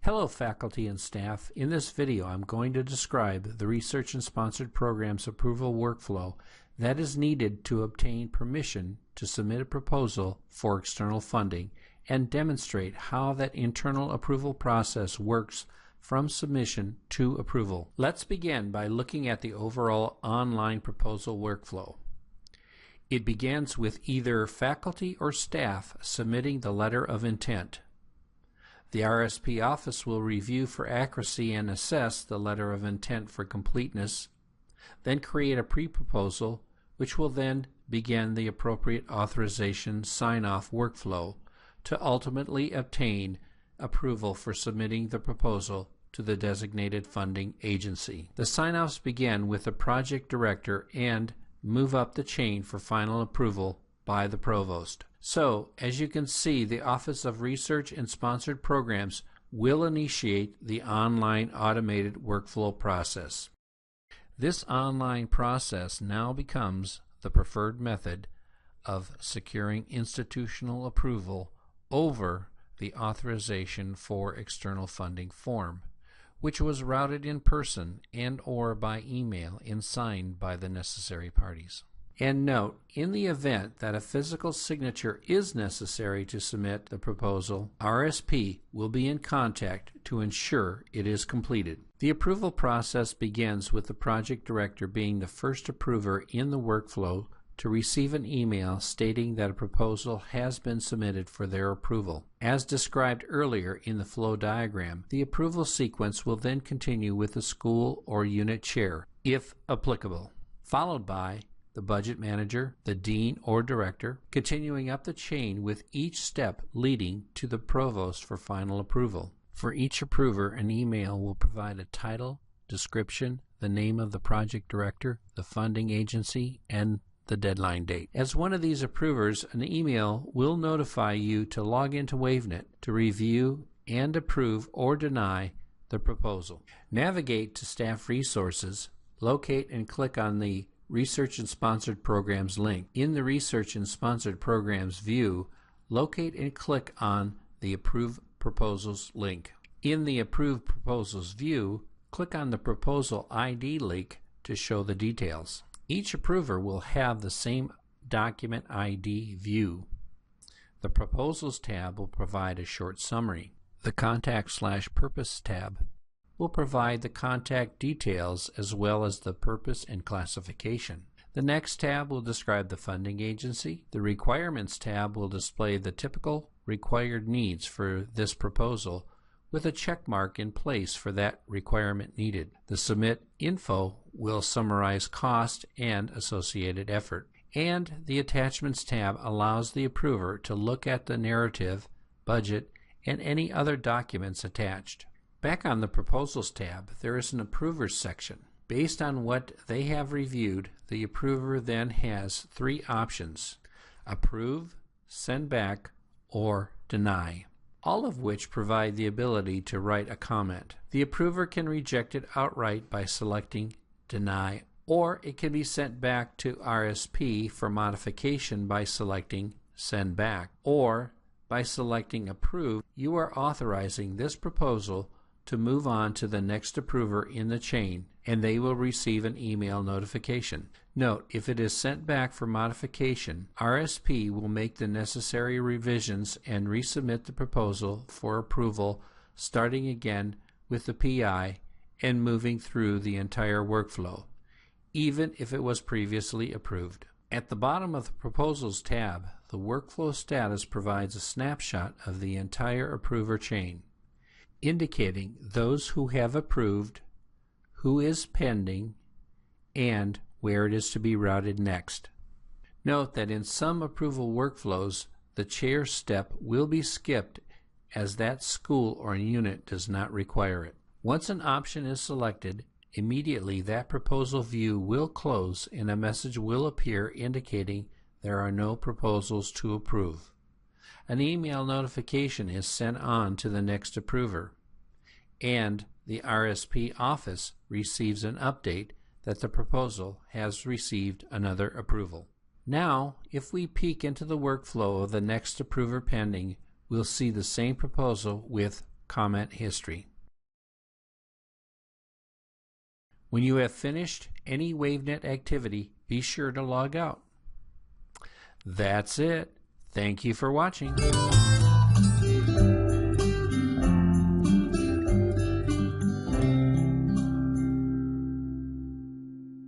Hello faculty and staff. In this video I'm going to describe the Research and Sponsored Programs approval workflow that is needed to obtain permission to submit a proposal for external funding and demonstrate how that internal approval process works from submission to approval. Let's begin by looking at the overall online proposal workflow. It begins with either faculty or staff submitting the letter of intent. The RSP office will review for accuracy and assess the letter of intent for completeness, then create a pre-proposal, which will then begin the appropriate authorization sign-off workflow to ultimately obtain approval for submitting the proposal to the designated funding agency. The sign-offs begin with the project director and move up the chain for final approval by the provost. So, as you can see, the Office of Research and Sponsored Programs will initiate the online automated workflow process. This online process now becomes the preferred method of securing institutional approval over the authorization for external funding form, which was routed in person and/or by email and signed by the necessary parties. And note, in the event that a physical signature is necessary to submit the proposal, RSP will be in contact to ensure it is completed. The approval process begins with the project director being the first approver in the workflow to receive an email stating that a proposal has been submitted for their approval. As described earlier in the flow diagram, the approval sequence will then continue with the school or unit chair, if applicable, followed by the budget manager, the dean or director, continuing up the chain with each step leading to the provost for final approval. For each approver, an email will provide a title, description, the name of the project director, the funding agency, and the deadline date. As one of these approvers, an email will notify you to log into Wavenet to review and approve or deny the proposal. Navigate to Staff Resources, locate and click on the Research and Sponsored Programs link. In the Research and Sponsored Programs view, locate and click on the Approve Proposals link. In the Approve Proposals view, click on the Proposal ID link to show the details. Each approver will have the same document ID view. The Proposals tab will provide a short summary. The Contact/Purpose tab will provide the contact details as well as the purpose and classification. The Next tab will describe the funding agency. The Requirements tab will display the typical required needs for this proposal with a check mark in place for that requirement needed. The Submit Info will summarize cost and associated effort. And the Attachments tab allows the approver to look at the narrative, budget, and any other documents attached. Back on the Proposals tab, there is an Approvers section. Based on what they have reviewed, the approver then has three options: approve, send back, or deny, all of which provide the ability to write a comment. The approver can reject it outright by selecting deny, or it can be sent back to RSP for modification by selecting send back, or by selecting approve. You are authorizing this proposal to move on to the next approver in the chain, and they will receive an email notification. Note, if it is sent back for modification, RSP will make the necessary revisions and resubmit the proposal for approval, starting again with the PI and moving through the entire workflow, even if it was previously approved. At the bottom of the Proposals tab, the Workflow Status provides a snapshot of the entire approver chain, indicating those who have approved, who is pending, and where it is to be routed next. Note that in some approval workflows, the chair step will be skipped as that school or unit does not require it. Once an option is selected, immediately that proposal view will close and a message will appear indicating there are no proposals to approve. An email notification is sent on to the next approver, and the RSP office receives an update that the proposal has received another approval. Now, if we peek into the workflow of the next approver pending, we'll see the same proposal with comment history. When you have finished any Wavenet activity, be sure to log out. That's it. Thank you for watching.